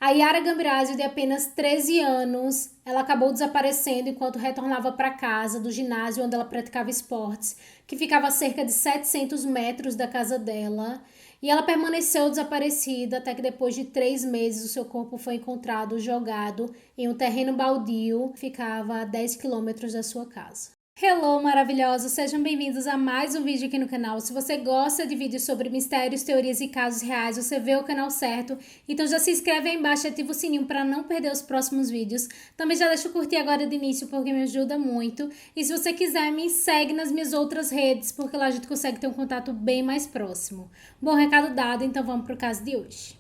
A Yara Gambirásio, de apenas 13 anos, ela acabou desaparecendo enquanto retornava para casa do ginásio onde ela praticava esportes, que ficava a cerca de 700 metros da casa dela. E ela permaneceu desaparecida até que depois de 3 meses o seu corpo foi encontrado jogado em um terreno baldio que ficava a 10 quilômetros da sua casa. Hello, maravilhosos! Sejam bem-vindos a mais um vídeo aqui no canal. Se você gosta de vídeos sobre mistérios, teorias e casos reais, você vê o canal certo. Então já se inscreve aí embaixo e ativa o sininho para não perder os próximos vídeos. Também já deixa eu curtir agora de início porque me ajuda muito. E se você quiser, me segue nas minhas outras redes, porque lá a gente consegue ter um contato bem mais próximo. Bom, recado dado, então vamos pro caso de hoje.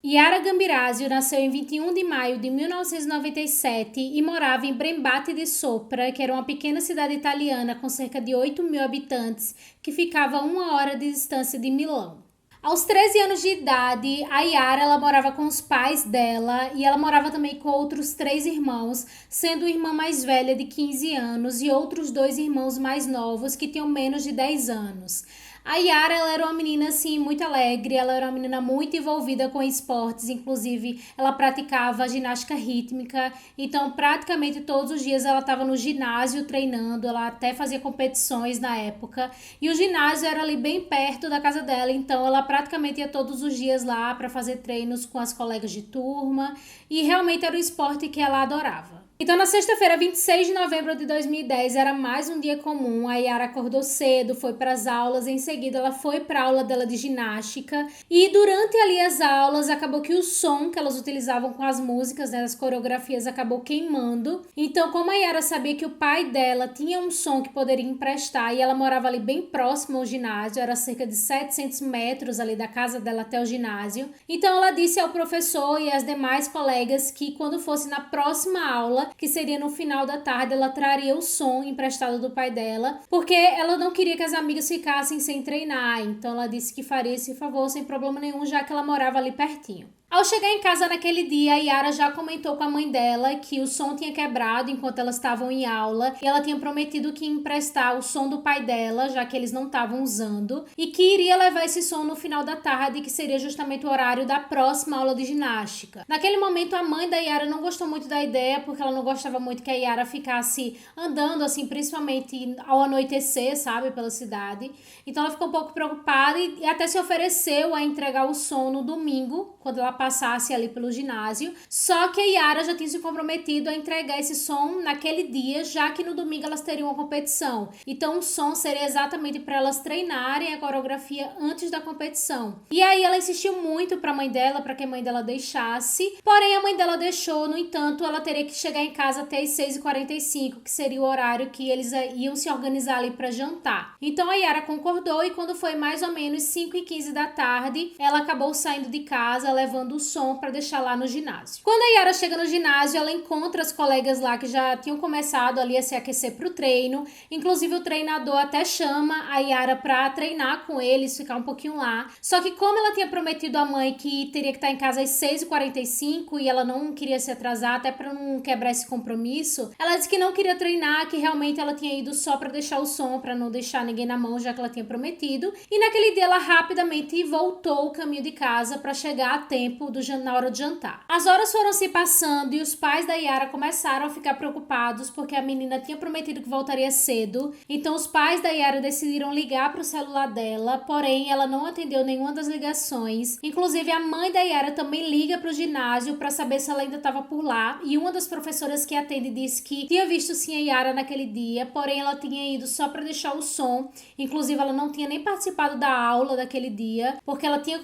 Yara Gambirásio nasceu em 21 de maio de 1997 e morava em Brembate di Sopra, que era uma pequena cidade italiana com cerca de 8.000 habitantes, que ficava a 1 hora de distância de Milão. Aos 13 anos de idade, a Yara ela morava com os pais dela e ela morava também com outros 3 irmãos, sendo a irmã mais velha de 15 anos e outros 2 irmãos mais novos que tinham menos de 10 anos. A Yara ela era uma menina assim muito alegre, ela era uma menina muito envolvida com esportes, inclusive ela praticava ginástica rítmica, então praticamente todos os dias ela estava no ginásio treinando, ela até fazia competições na época, e o ginásio era ali bem perto da casa dela, então ela praticamente ia todos os dias lá para fazer treinos com as colegas de turma, e realmente era um esporte que ela adorava. Então, na sexta-feira, 26 de novembro de 2010, era mais um dia comum. A Yara acordou cedo, foi para as aulas, em seguida ela foi para a aula dela de ginástica e durante ali as aulas acabou que o som que elas utilizavam com as músicas, né, as coreografias, acabou queimando. Então, como a Yara sabia que o pai dela tinha um som que poderia emprestar e ela morava ali bem próximo ao ginásio, era cerca de 700 metros ali da casa dela até o ginásio, então ela disse ao professor e às demais colegas que quando fosse na próxima aula, que seria no final da tarde, ela traria o som emprestado do pai dela, porque ela não queria que as amigas ficassem sem treinar, então ela disse que faria esse favor sem problema nenhum, já que ela morava ali pertinho. Ao chegar em casa naquele dia, a Yara já comentou com a mãe dela que o som tinha quebrado enquanto elas estavam em aula e ela tinha prometido que ia emprestar o som do pai dela, já que eles não estavam usando, e que iria levar esse som no final da tarde, que seria justamente o horário da próxima aula de ginástica. Naquele momento, a mãe da Yara não gostou muito da ideia, porque ela não gostava muito que a Yara ficasse andando, assim, principalmente ao anoitecer, sabe, pela cidade. Então ela ficou um pouco preocupada e até se ofereceu a entregar o som no domingo, quando ela passasse ali pelo ginásio, só que a Yara já tinha se comprometido a entregar esse som naquele dia, já que no domingo elas teriam uma competição. Então o som seria exatamente para elas treinarem a coreografia antes da competição. E aí ela insistiu muito para a mãe dela, para que a mãe dela deixasse, porém a mãe dela deixou, no entanto, ela teria que chegar em casa até as 6h45, que seria o horário que eles iam se organizar ali para jantar. Então a Yara concordou e quando foi mais ou menos 5h15 da tarde, ela acabou saindo de casa, levando o som para deixar lá no ginásio. Quando a Yara chega no ginásio, ela encontra as colegas lá que já tinham começado ali a se aquecer para o treino. Inclusive o treinador até chama a Yara para treinar com eles, ficar um pouquinho lá. Só que como ela tinha prometido à mãe que teria que estar em casa às 6h45 e ela não queria se atrasar, até para não quebrar esse compromisso, ela disse que não queria treinar, que realmente ela tinha ido só para deixar o som, para não deixar ninguém na mão, já que ela tinha prometido. E naquele dia ela rapidamente voltou o caminho de casa para chegar a tempo na hora de jantar. As horas foram se passando e os pais da Yara começaram a ficar preocupados porque a menina tinha prometido que voltaria cedo. Então os pais da Yara decidiram ligar para o celular dela, porém ela não atendeu nenhuma das ligações. Inclusive a mãe da Yara também liga para o ginásio para saber se ela ainda estava por lá e uma das professoras que atende disse que tinha visto sim a Yara naquele dia, porém ela tinha ido só para deixar o som. Inclusive ela não tinha nem participado da aula daquele dia, porque ela tinha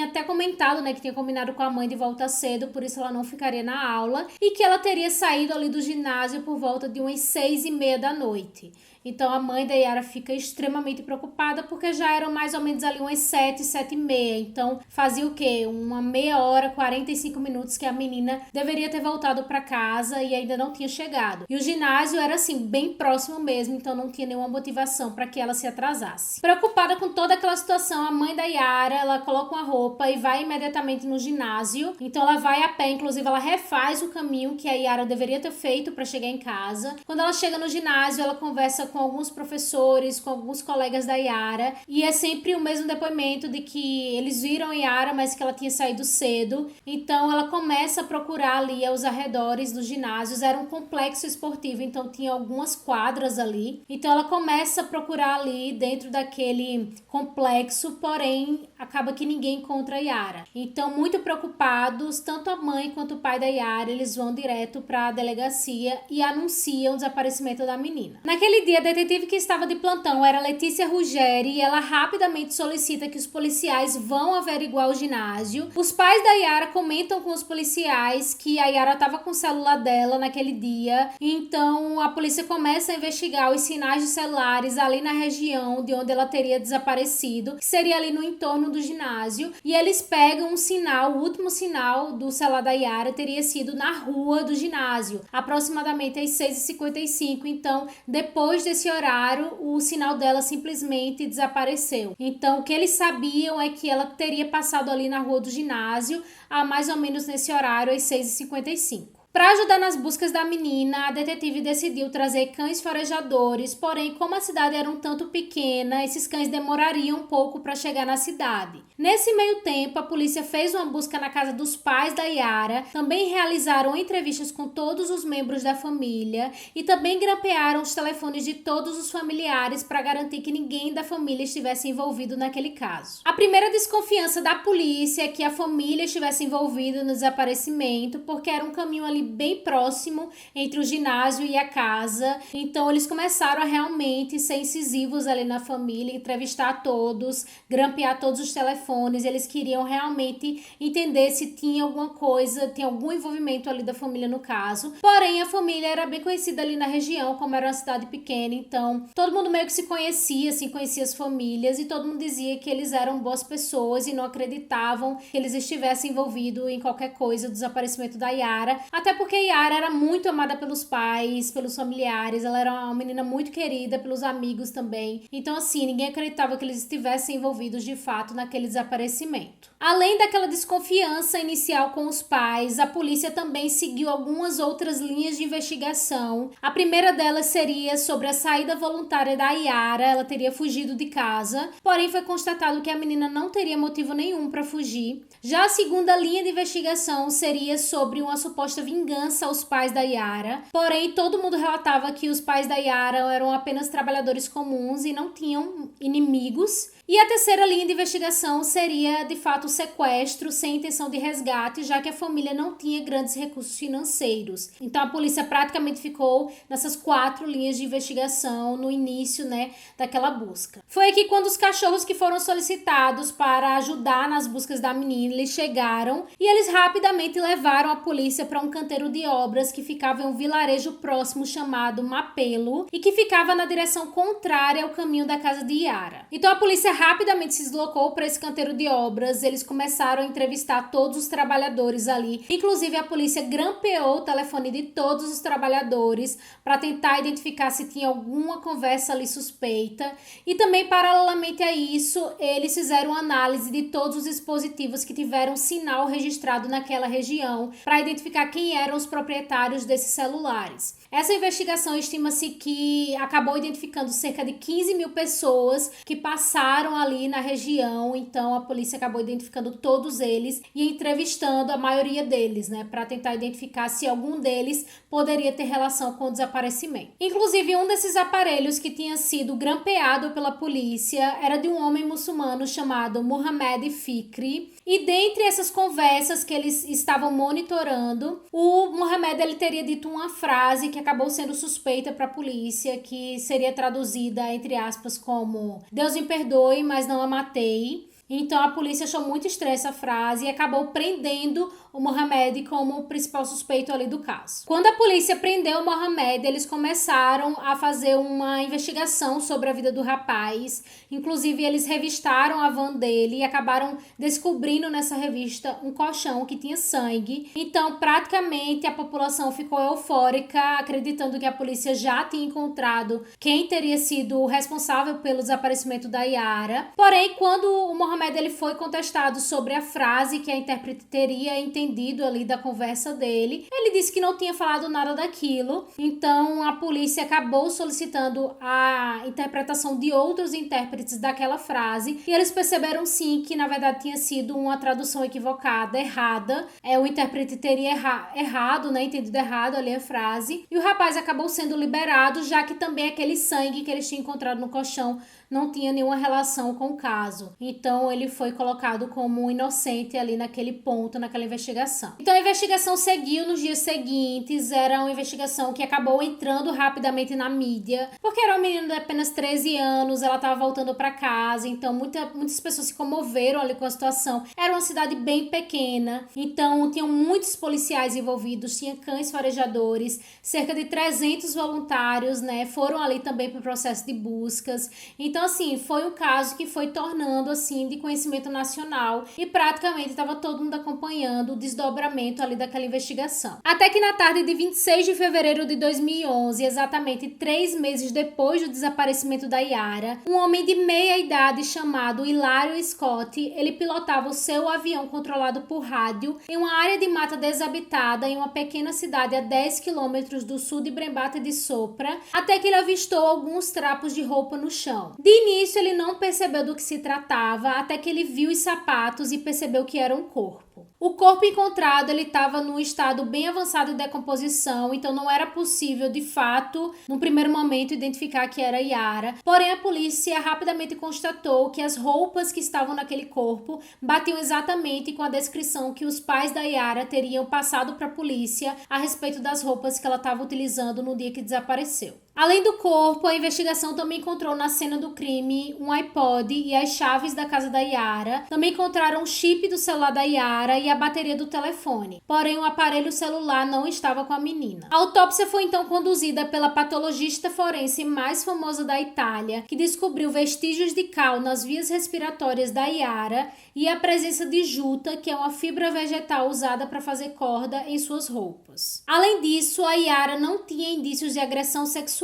até comentado, né, que tinha combinado com a mãe de volta cedo, por isso ela não ficaria na aula, e que ela teria saído ali do ginásio por volta de umas 6h30 da noite. Então a mãe da Yara fica extremamente preocupada porque já eram mais ou menos ali umas 7, 7h30. Então fazia o quê? Uma meia hora, 45 minutos que a menina deveria ter voltado para casa e ainda não tinha chegado. E o ginásio era assim, bem próximo mesmo, então não tinha nenhuma motivação para que ela se atrasasse. Preocupada com toda aquela situação, a mãe da Yara, ela coloca uma roupa e vai imediatamente no ginásio. Então ela vai a pé, inclusive ela refaz o caminho que a Yara deveria ter feito para chegar em casa. Quando ela chega no ginásio, ela conversa com alguns professores, com alguns colegas da Yara, e é sempre o mesmo depoimento de que eles viram Yara, mas que ela tinha saído cedo. Então ela começa a procurar ali aos arredores dos ginásios. Era um complexo esportivo, então tinha algumas quadras ali. Então ela começa a procurar ali dentro daquele complexo, porém acaba que ninguém encontra Yara. Então, muito preocupados, tanto a mãe quanto o pai da Yara, eles vão direto para a delegacia e anunciam o desaparecimento da menina. Naquele dia, a detetive que estava de plantão era Letícia Ruggeri e ela rapidamente solicita que os policiais vão averiguar o ginásio. Os pais da Yara comentam com os policiais que a Yara estava com o celular dela naquele dia, então a polícia começa a investigar os sinais de celulares ali na região de onde ela teria desaparecido, que seria ali no entorno do ginásio, e eles pegam um sinal, o último sinal do celular da Yara teria sido na rua do ginásio, aproximadamente às 6h55, então depois desse horário o sinal dela simplesmente desapareceu. Então o que eles sabiam é que ela teria passado ali na rua do ginásio a mais ou menos nesse horário às 6h55. Para ajudar nas buscas da menina, a detetive decidiu trazer cães farejadores, porém, como a cidade era um tanto pequena, esses cães demorariam um pouco para chegar na cidade. Nesse meio tempo, a polícia fez uma busca na casa dos pais da Yara, também realizaram entrevistas com todos os membros da família e também grampearam os telefones de todos os familiares para garantir que ninguém da família estivesse envolvido naquele caso. A primeira desconfiança da polícia é que a família estivesse envolvida no desaparecimento, porque era um caminho ali bem próximo entre o ginásio e a casa, então eles começaram a realmente ser incisivos ali na família, entrevistar todos, grampear todos os telefones. Eles queriam realmente entender se tinha alguma coisa, tinha algum envolvimento ali da família no caso, porém a família era bem conhecida ali na região, como era uma cidade pequena, então todo mundo meio que se conhecia, assim, conhecia as famílias e todo mundo dizia que eles eram boas pessoas e não acreditavam que eles estivessem envolvidos em qualquer coisa do desaparecimento da Yara, até porque Yara era muito amada pelos pais, pelos familiares, ela era uma menina muito querida pelos amigos também. Então, assim, ninguém acreditava que eles estivessem envolvidos de fato naquele desaparecimento. Além daquela desconfiança inicial com os pais, a polícia também seguiu algumas outras linhas de investigação. A primeira delas seria sobre a saída voluntária da Yara. Ela teria fugido de casa, porém foi constatado que a menina não teria motivo nenhum para fugir. Já a segunda linha de investigação seria sobre uma suposta vingança aos pais da Yara, porém todo mundo relatava que os pais da Yara eram apenas trabalhadores comuns e não tinham inimigos. E a terceira linha de investigação seria, de fato, o sequestro sem intenção de resgate, já que a família não tinha grandes recursos financeiros. Então a polícia praticamente ficou nessas 4 linhas de investigação no início, daquela busca. Foi aqui quando os cachorros que foram solicitados para ajudar nas buscas da menina, eles chegaram e eles rapidamente levaram a polícia para um canteiro de obras que ficava em um vilarejo próximo chamado Mapelo e que ficava na direção contrária ao caminho da casa de Yara. Então a polícia rapidamente se deslocou para esse canteiro de obras, eles começaram a entrevistar todos os trabalhadores ali, inclusive a polícia grampeou o telefone de todos os trabalhadores para tentar identificar se tinha alguma conversa ali suspeita, e também paralelamente a isso, eles fizeram análise de todos os dispositivos que tiveram sinal registrado naquela região para identificar quem eram os proprietários desses celulares. Essa investigação estima-se que acabou identificando cerca de 15 mil pessoas que passaram ali na região, então a polícia acabou identificando todos eles e entrevistando a maioria deles, para tentar identificar se algum deles poderia ter relação com o desaparecimento. Inclusive, um desses aparelhos que tinha sido grampeado pela polícia era de um homem muçulmano chamado Mohamed Fikri, e dentre essas conversas que eles estavam monitorando, o Mohamed ele teria dito uma frase que acabou sendo suspeita para a polícia, que seria traduzida, entre aspas, como "Deus me perdoe, mas não a matei". Então a polícia achou muito estranha essa frase e acabou prendendo o Mohamed como o principal suspeito ali do caso. Quando a polícia prendeu o Mohamed, eles começaram a fazer uma investigação sobre a vida do rapaz. Inclusive, eles revistaram a van dele e acabaram descobrindo nessa revista um colchão que tinha sangue. Então, praticamente, a população ficou eufórica, acreditando que a polícia já tinha encontrado quem teria sido o responsável pelo desaparecimento da Yara. Porém, quando o Mohamed Mohamed ele foi contestado sobre a frase que a intérprete teria entendido ali da conversa dele. Ele disse que não tinha falado nada daquilo, então a polícia acabou solicitando a interpretação de outros intérpretes daquela frase e eles perceberam sim que na verdade tinha sido uma tradução equivocada, errada. O intérprete teria errado, né, entendido errado ali a frase, e o rapaz acabou sendo liberado, já que também aquele sangue que eles tinham encontrado no colchão não tinha nenhuma relação com o caso. Então ele foi colocado como um inocente ali naquele ponto, naquela investigação. Então a investigação seguiu nos dias seguintes, era uma investigação que acabou entrando rapidamente na mídia, porque era uma menina de apenas 13 anos, ela estava voltando para casa, então muitas pessoas se comoveram ali com a situação. Era uma cidade bem pequena, então tinham muitos policiais envolvidos, tinha cães farejadores, cerca de 300 voluntários, né, foram ali também para o processo de buscas. Então, assim, foi um caso que foi tornando, assim, de conhecimento nacional e praticamente estava todo mundo acompanhando o desdobramento ali daquela investigação. Até que na tarde de 26 de fevereiro de 2011, exatamente 3 meses depois do desaparecimento da Yara, um homem de meia idade chamado Hilário Scott, ele pilotava o seu avião controlado por rádio em uma área de mata desabitada em uma pequena cidade a 10 quilômetros do sul de Brembate de Sopra, até que ele avistou alguns trapos de roupa no chão. De início, ele não percebeu do que se tratava, até que ele viu os sapatos e percebeu que era um corpo. O corpo encontrado, ele estava num estado bem avançado de decomposição, então não era possível, de fato, num primeiro momento, identificar que era Yara. Porém, a polícia rapidamente constatou que as roupas que estavam naquele corpo batiam exatamente com a descrição que os pais da Yara teriam passado para a polícia a respeito das roupas que ela estava utilizando no dia que desapareceu. Além do corpo, a investigação também encontrou na cena do crime um iPod e as chaves da casa da Yara. Também encontraram o chip do celular da Yara e a bateria do telefone. Porém, o aparelho celular não estava com a menina. A autópsia foi então conduzida pela patologista forense mais famosa da Itália, que descobriu vestígios de cal nas vias respiratórias da Yara e a presença de juta, que é uma fibra vegetal usada para fazer corda em suas roupas. Além disso, a Yara não tinha indícios de agressão sexual,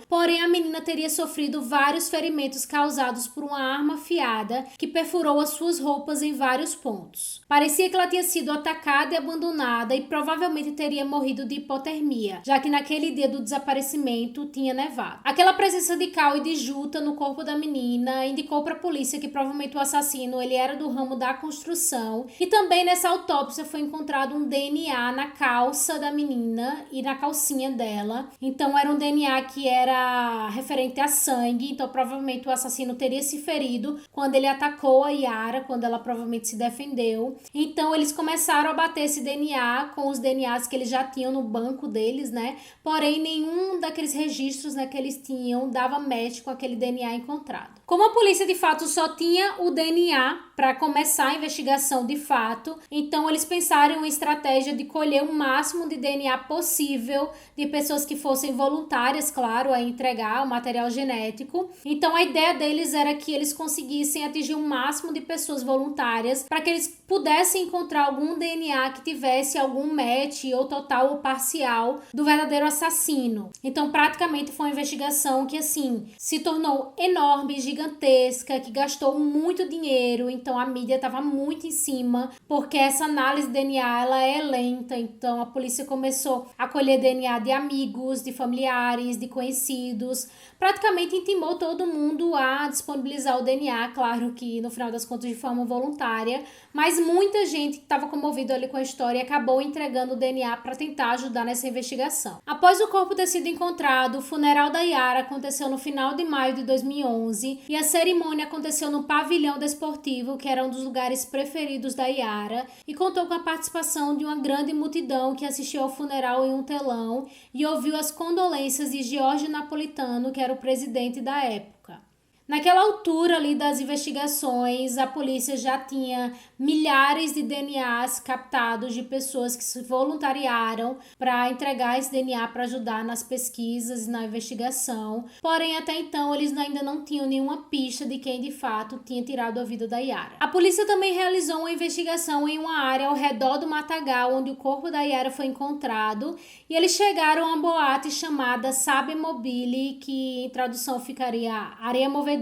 porém a menina teria sofrido vários ferimentos causados por uma arma afiada que perfurou as suas roupas em vários pontos. Parecia que ela tinha sido atacada e abandonada e provavelmente teria morrido de hipotermia, já que naquele dia do desaparecimento tinha nevado. Aquela presença de cal e de juta no corpo da menina indicou para a polícia que provavelmente o assassino ele era do ramo da construção, e também nessa autópsia foi encontrado um DNA na calça da menina e na calcinha dela. Então era um DNA que era referente a sangue, então provavelmente o assassino teria se ferido quando ele atacou a Yara, quando ela provavelmente se defendeu. Então eles começaram a bater esse DNA com os DNAs que eles já tinham no banco deles, né? Porém nenhum daqueles registros, né, que eles tinham dava match com aquele DNA encontrado. Como a polícia de fato só tinha o DNA para começar a investigação de fato, então eles pensaram em uma estratégia de colher o máximo de DNA possível de pessoas que fossem voluntárias, claro, a entregar o material genético. Então a ideia deles era que eles conseguissem atingir o máximo de pessoas voluntárias para que eles pudessem encontrar algum DNA que tivesse algum match ou total ou parcial do verdadeiro assassino. Então praticamente foi uma investigação que assim se tornou enorme, gigantesca, que gastou muito dinheiro. Então a mídia estava muito em cima, porque essa análise de DNA ela é lenta. Então a polícia começou a colher DNA de amigos, de familiares, de conhecidos, praticamente intimou todo mundo a disponibilizar o DNA, claro que no final das contas de forma voluntária, mas muita gente que estava comovida ali com a história acabou entregando o DNA para tentar ajudar nessa investigação. Após o corpo ter sido encontrado, o funeral da Yara aconteceu no final de maio de 2011 e a cerimônia aconteceu no pavilhão desportivo, que era um dos lugares preferidos da Yara, e contou com a participação de uma grande multidão que assistiu ao funeral em um telão e ouviu as condolências de Jorge Napolitano, que era o presidente da época. Naquela altura ali das investigações, a polícia já tinha milhares de DNAs captados de pessoas que se voluntariaram para entregar esse DNA para ajudar nas pesquisas e na investigação. Porém, até então, eles ainda não tinham nenhuma pista de quem de fato tinha tirado a vida da Yara. A polícia também realizou uma investigação em uma área ao redor do matagal onde o corpo da Yara foi encontrado e eles chegaram a uma boate chamada Sabe Mobile, que em tradução ficaria Areia Movediça.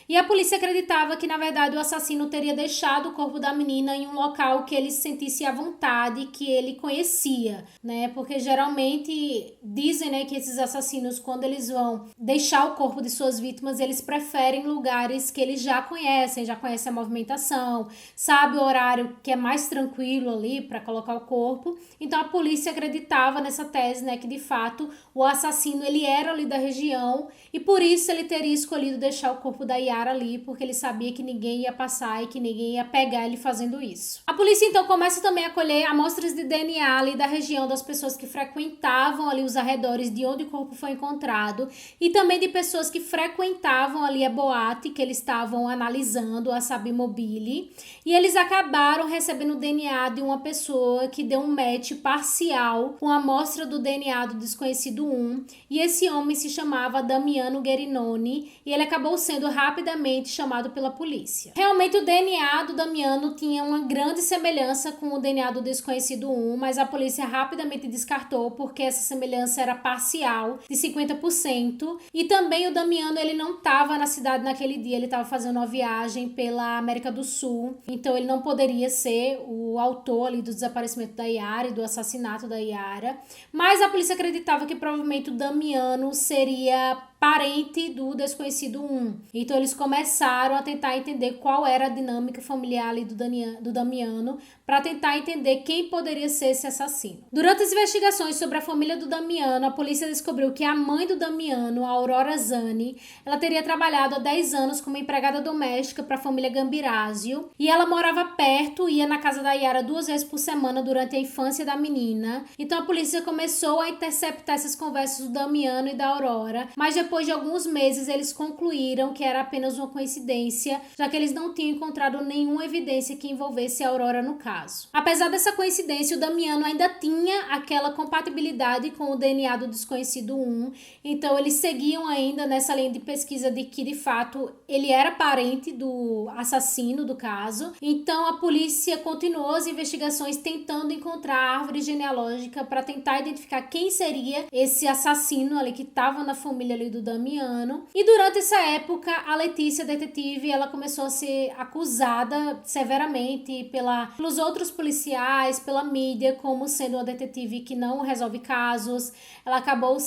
E a polícia acreditava que, na verdade, o assassino teria deixado o corpo da menina em um local que ele se sentisse à vontade, que ele conhecia, né? Porque geralmente dizem, né, que esses assassinos, quando eles vão deixar o corpo de suas vítimas, eles preferem lugares que eles já conhecem a movimentação, sabe o horário que é mais tranquilo ali para colocar o corpo. Então a polícia acreditava nessa tese, né, que de fato o assassino ele era ali da região e por isso ele teria escolhido deixar o corpo da Yara ali, porque ele sabia que ninguém ia passar e que ninguém ia pegar ele fazendo isso. A polícia então começa também a colher amostras de DNA ali da região das pessoas que frequentavam ali os arredores de onde o corpo foi encontrado e também de pessoas que frequentavam ali a boate que eles estavam analisando, a Sabi Mobile, e eles acabaram recebendo o DNA de uma pessoa que deu um match parcial com a amostra do DNA do desconhecido 1, e esse homem se chamava Damiano Gerinoni e ele acabou sendo rapidamente chamado pela polícia. Realmente o DNA do Damiano tinha uma grande semelhança com o DNA do desconhecido 1, mas a polícia rapidamente descartou porque essa semelhança era parcial, de 50%, e também o Damiano ele não estava na cidade naquele dia, ele estava fazendo uma viagem pela América do Sul, então ele não poderia ser o autor ali do desaparecimento da Yara e do assassinato da Yara, mas a polícia acreditava que provavelmente o Damiano seria parente do desconhecido 1. Então eles começaram a tentar entender qual era a dinâmica familiar ali do Damiano para tentar entender quem poderia ser esse assassino. Durante as investigações sobre a família do Damiano, a polícia descobriu que a mãe do Damiano, a Aurora Zani, ela teria trabalhado há 10 anos como empregada doméstica para a família Gambirasio e ela morava perto, ia na casa da Yara 2 vezes por semana durante a infância da menina. Então a polícia começou a interceptar essas conversas do Damiano e da Aurora, mas depois de alguns meses eles concluíram que era apenas uma coincidência, já que eles não tinham encontrado nenhuma evidência que envolvesse a Aurora no caso. Apesar dessa coincidência, o Damiano ainda tinha aquela compatibilidade com o DNA do desconhecido 1, então eles seguiam ainda nessa linha de pesquisa de que de fato ele era parente do assassino do caso. Então a polícia continuou as investigações tentando encontrar a árvore genealógica para tentar identificar quem seria esse assassino ali que estava na família ali do Damiano. E durante essa época, a Letícia, detetive, ela começou a ser acusada severamente pelos outros policiais, pela mídia, como sendo uma detetive que não resolve casos. Ela acabou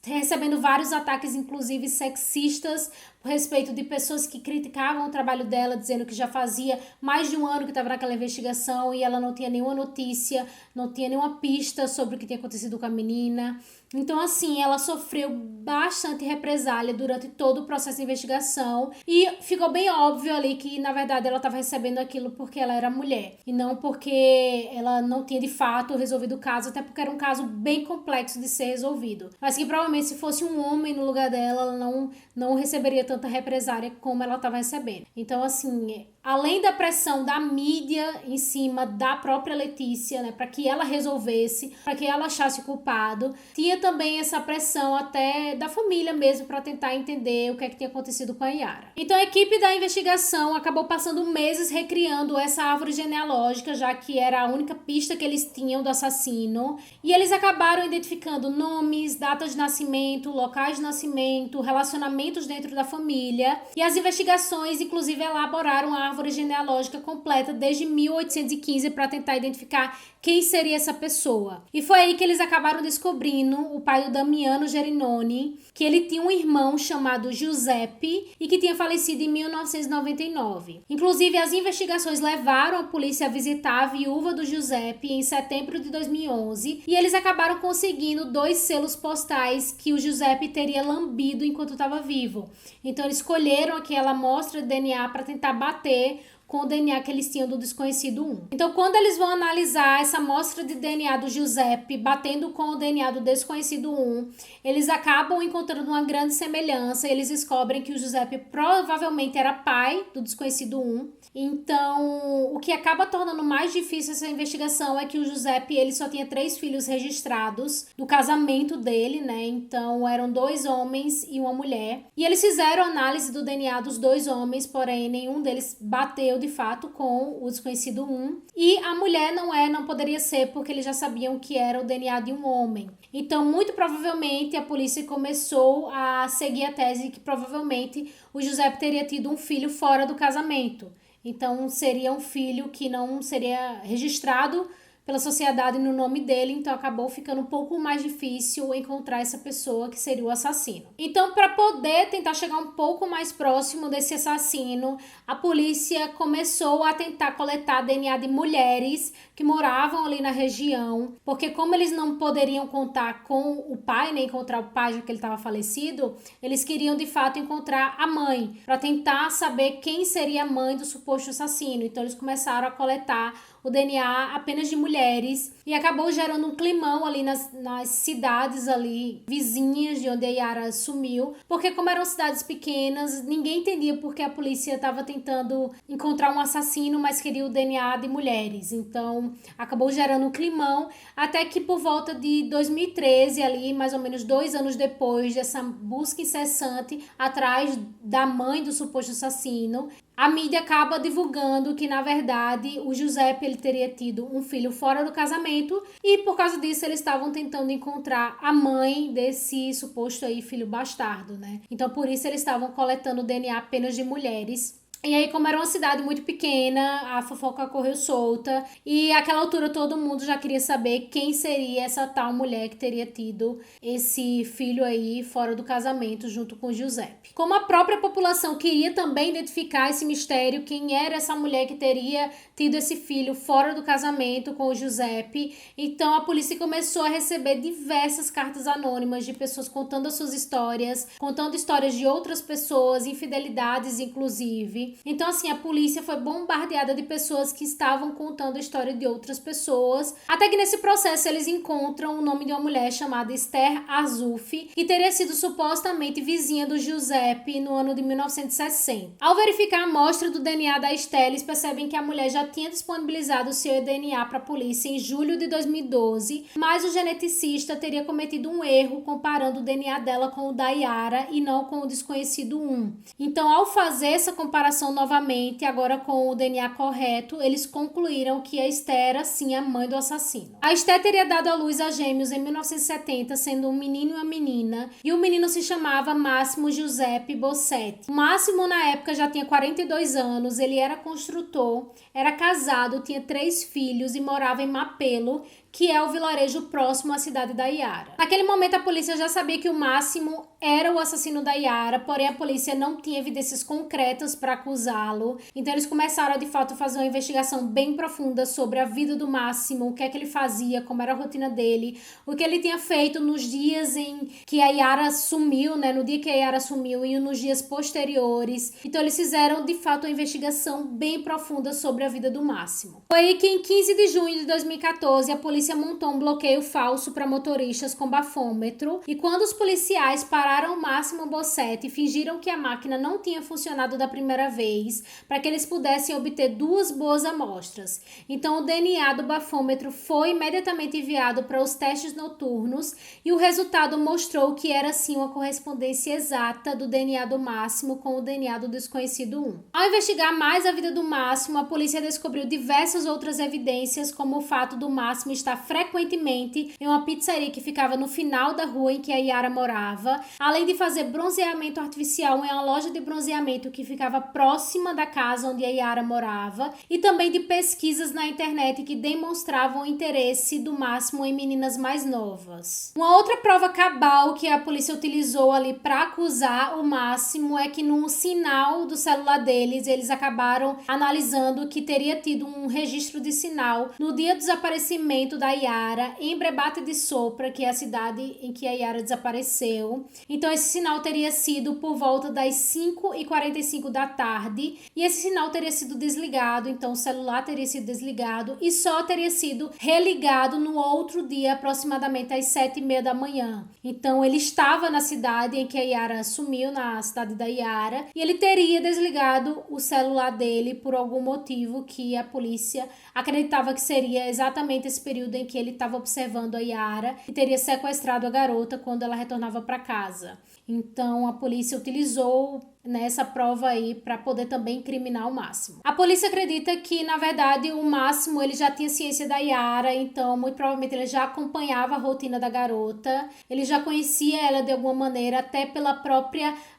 recebendo vários ataques, inclusive sexistas, a respeito de pessoas que criticavam o trabalho dela, dizendo que já fazia mais de um ano que estava naquela investigação e ela não tinha nenhuma notícia, não tinha nenhuma pista sobre o que tinha acontecido com a menina. Então, assim, ela sofreu bastante represália durante todo o processo de investigação e ficou bem óbvio ali que, na verdade, ela estava recebendo aquilo porque ela era mulher e não porque ela não tinha, de fato, resolvido o caso, até porque era um caso bem complexo de ser resolvido. Mas que, provavelmente, se fosse um homem no lugar dela, ela não receberia tanta represália como ela estava recebendo. Então, assim, além da pressão da mídia em cima da própria Letícia, né, para que ela resolvesse, para que ela achasse o culpado, tinha também essa pressão até da família mesmo para tentar entender o que é que tinha acontecido com a Yara. Então a equipe da investigação acabou passando meses recriando essa árvore genealógica, já que era a única pista que eles tinham do assassino, e eles acabaram identificando nomes, datas de nascimento, locais de nascimento, relacionamentos dentro da família, e as investigações inclusive elaboraram a árvore genealógica completa desde 1815 para tentar identificar quem seria essa pessoa. E foi aí que eles acabaram descobrindo o pai do Damiano Gerinoni, que ele tinha um irmão chamado Giuseppe e que tinha falecido em 1999. Inclusive, as investigações levaram a polícia a visitar a viúva do Giuseppe em setembro de 2011 e eles acabaram conseguindo 2 selos postais que o Giuseppe teria lambido enquanto estava vivo. Então, eles escolheram aquela amostra de DNA para tentar bater com o DNA que eles tinham do desconhecido 1. Então, quando eles vão analisar essa amostra de DNA do Giuseppe batendo com o DNA do desconhecido 1, eles acabam encontrando uma grande semelhança. Eles descobrem que o Giuseppe provavelmente era pai do desconhecido 1. Então, o que acaba tornando mais difícil essa investigação é que o Giuseppe, ele só tinha 3 filhos registrados do casamento dele, né? Então, eram 2 homens e uma mulher. E eles fizeram análise do DNA dos 2 homens, porém, nenhum deles bateu correspondeu de fato com o desconhecido 1. E a mulher não poderia ser porque eles já sabiam que era o DNA de um homem. Então, muito provavelmente, a polícia começou a seguir a tese que provavelmente o Giuseppe teria tido um filho fora do casamento. Então, seria um filho que não seria registrado pela sociedade no nome dele, então acabou ficando um pouco mais difícil encontrar essa pessoa que seria o assassino. Então, para poder tentar chegar um pouco mais próximo desse assassino, a polícia começou a tentar coletar DNA de mulheres que moravam ali na região, porque como eles não poderiam contar com o pai, nem encontrar o pai já que ele estava falecido, eles queriam de fato encontrar a mãe, para tentar saber quem seria a mãe do suposto assassino. Então eles começaram a coletar o DNA apenas de mulheres e acabou gerando um climão ali nas cidades ali vizinhas de onde a Yara sumiu, porque como eram cidades pequenas, ninguém entendia porque a polícia estava tentando encontrar um assassino, mas queria o DNA de mulheres. Então acabou gerando um climão, até que por volta de 2013 ali, mais ou menos 2 anos depois dessa busca incessante atrás da mãe do suposto assassino, a mídia acaba divulgando que, na verdade, o Giuseppe ele teria tido um filho fora do casamento e, por causa disso, eles estavam tentando encontrar a mãe desse suposto aí filho bastardo, né? Então, por isso, eles estavam coletando DNA apenas de mulheres. E aí, como era uma cidade muito pequena, a fofoca correu solta e àquela altura todo mundo já queria saber quem seria essa tal mulher que teria tido esse filho aí fora do casamento junto com o Giuseppe. Como a própria população queria também identificar esse mistério, quem era essa mulher que teria tido esse filho fora do casamento com o Giuseppe, então a polícia começou a receber diversas cartas anônimas de pessoas contando as suas histórias, contando histórias de outras pessoas, infidelidades inclusive. Então, assim, a polícia foi bombardeada de pessoas que estavam contando a história de outras pessoas, até que nesse processo eles encontram o nome de uma mulher chamada Esther Azouf, que teria sido supostamente vizinha do Giuseppe no ano de 1960. Ao verificar a amostra do DNA da Esther, eles percebem que a mulher já tinha disponibilizado o seu DNA para a polícia em julho de 2012, mas o geneticista teria cometido um erro comparando o DNA dela com o da Yara e não com o desconhecido 1. Então, ao fazer essa comparação novamente, agora com o DNA correto, eles concluíram que a Esther era sim a mãe do assassino. A Esther teria dado à luz a gêmeos em 1970, sendo um menino e uma menina, e o menino se chamava Máximo Giuseppe Bossetti. O Máximo, na época, já tinha 42 anos, ele era construtor, era casado, tinha 3 filhos e morava em Mapelo, que é o vilarejo próximo à cidade da Yara. Naquele momento, a polícia já sabia que o Máximo era o assassino da Yara, porém a polícia não tinha evidências concretas para acusá-lo. Então eles começaram, de fato, a fazer uma investigação bem profunda sobre a vida do Máximo, o que é que ele fazia, como era a rotina dele, o que ele tinha feito nos dias em que a Yara sumiu, né? No dia que a Yara sumiu e nos dias posteriores. Então eles fizeram, de fato, uma investigação bem profunda sobre a vida do Máximo. Foi aí que em 15 de junho de 2014, a polícia montou um bloqueio falso para motoristas com bafômetro e quando os policiais pararam o Máximo Bossetti e fingiram que a máquina não tinha funcionado da primeira vez para que eles pudessem obter 2 boas amostras. Então o DNA do bafômetro foi imediatamente enviado para os testes noturnos e o resultado mostrou que era sim uma correspondência exata do DNA do Máximo com o DNA do desconhecido 1. Ao investigar mais a vida do Máximo, a polícia descobriu diversas outras evidências, como o fato do Máximo estar frequentemente em uma pizzaria que ficava no final da rua em que a Yara morava, além de fazer bronzeamento artificial em uma loja de bronzeamento que ficava próxima da casa onde a Yara morava, e também de pesquisas na internet que demonstravam o interesse do Máximo em meninas mais novas. Uma outra prova cabal que a polícia utilizou ali para acusar o Máximo é que no sinal do celular deles, eles acabaram analisando que teria tido um registro de sinal no dia do desaparecimento da Yara em Brebate di Sopra, que é a cidade em que a Yara desapareceu. Então esse sinal teria sido por volta das 5h45 da tarde e esse sinal teria sido desligado, então o celular teria sido desligado e só teria sido religado no outro dia, aproximadamente às 7h30 da manhã. Então ele estava na cidade em que a Yara sumiu, na cidade da Yara, e ele teria desligado o celular dele por algum motivo que a polícia acreditava que seria exatamente esse período em que ele estava observando a Yara e teria sequestrado a garota quando ela retornava para casa. Então a polícia utilizou nessa prova aí para poder também incriminar o Máximo. A polícia acredita que, na verdade, o Máximo ele já tinha ciência da Yara, então muito provavelmente ele já acompanhava a rotina da garota, ele já conhecia ela de alguma maneira, até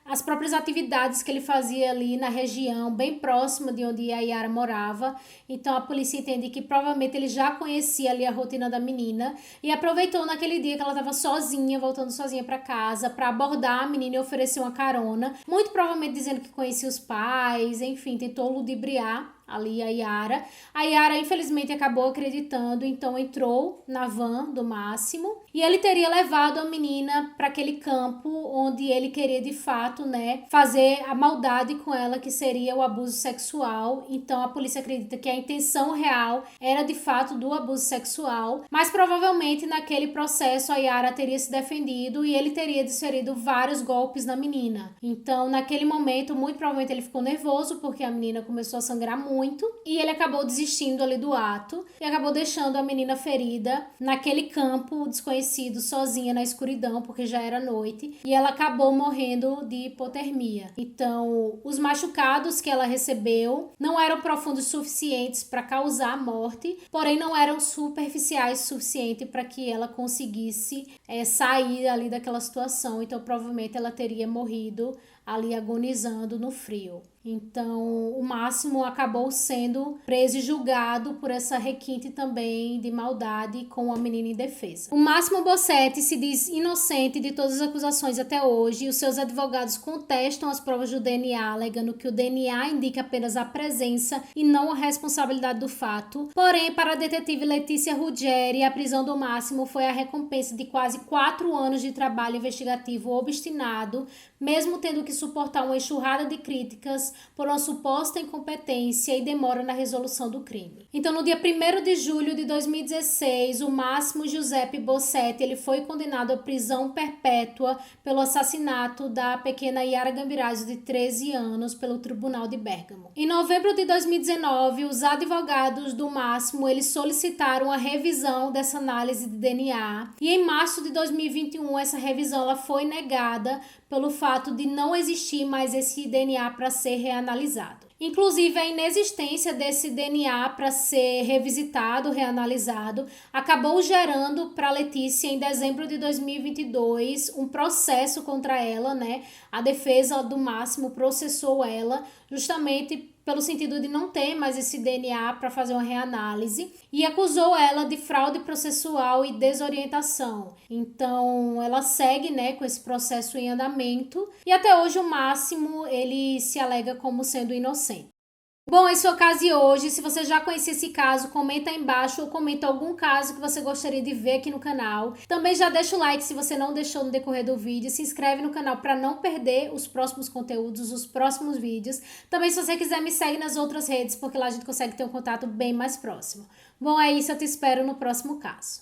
as próprias atividades que ele fazia ali na região, bem próxima de onde a Yara morava. Então a polícia entende que provavelmente ele já conhecia ali a rotina da menina e aproveitou naquele dia que ela estava sozinha, voltando sozinha para casa, para abordar a menina e oferecer uma carona, muito provavelmente dizendo que conhecia os pais, enfim, tentou ludibriar ali a Yara. A Yara, infelizmente, acabou acreditando, então entrou na van do Máximo e ele teria levado a menina para aquele campo onde ele queria, de fato, né, fazer a maldade com ela, que seria o abuso sexual. Então a polícia acredita que a intenção real era, de fato, do abuso sexual, mas provavelmente naquele processo a Yara teria se defendido e ele teria desferido vários golpes na menina. Então, naquele momento, muito provavelmente ele ficou nervoso porque a menina começou a sangrar muito e ele acabou desistindo ali do ato e acabou deixando a menina ferida naquele campo desconhecido, sozinha na escuridão, porque já era noite, e ela acabou morrendo de hipotermia. Então, os machucados que ela recebeu não eram profundos suficientes para causar a morte, porém não eram superficiais o suficiente para que ela conseguisse sair ali daquela situação. Então, provavelmente ela teria morrido ali agonizando no frio. Então, o Máximo acabou sendo preso e julgado por essa requinte também de maldade com a menina indefesa. O Máximo Bossetti se diz inocente de todas as acusações até hoje e os seus advogados contestam as provas do DNA, alegando que o DNA indica apenas a presença e não a responsabilidade do fato. Porém, para a detetive Letícia Ruggieri, a prisão do Máximo foi a recompensa de quase 4 anos de trabalho investigativo obstinado, mesmo tendo que suportar uma enxurrada de críticas por uma suposta incompetência e demora na resolução do crime. Então, no dia 1º de julho de 2016, o Máximo Giuseppe Bossetti ele foi condenado à prisão perpétua pelo assassinato da pequena Yara Gambirasio, de 13 anos, pelo Tribunal de Bérgamo. Em novembro de 2019, os advogados do Máximo eles solicitaram a revisão dessa análise de DNA e em março de 2021 essa revisão ela foi negada pelo fato de não existir mais esse DNA para ser reanalisado. Inclusive, a inexistência desse DNA para ser revisitado, reanalisado, acabou gerando para Letícia, em dezembro de 2022, um processo contra ela, né? A defesa do Máximo processou ela justamente pelo sentido de não ter mais esse DNA para fazer uma reanálise e acusou ela de fraude processual e desorientação. Então, ela segue, né, com esse processo em andamento e até hoje o Máximo ele se alega como sendo inocente. Bom, esse foi o caso de hoje. Se você já conhecia esse caso, comenta aí embaixo ou comenta algum caso que você gostaria de ver aqui no canal. Também já deixa o like se você não deixou no decorrer do vídeo. Se inscreve no canal para não perder os próximos conteúdos, os próximos vídeos. Também, se você quiser, me segue nas outras redes, porque lá a gente consegue ter um contato bem mais próximo. Bom, é isso. Eu te espero no próximo caso.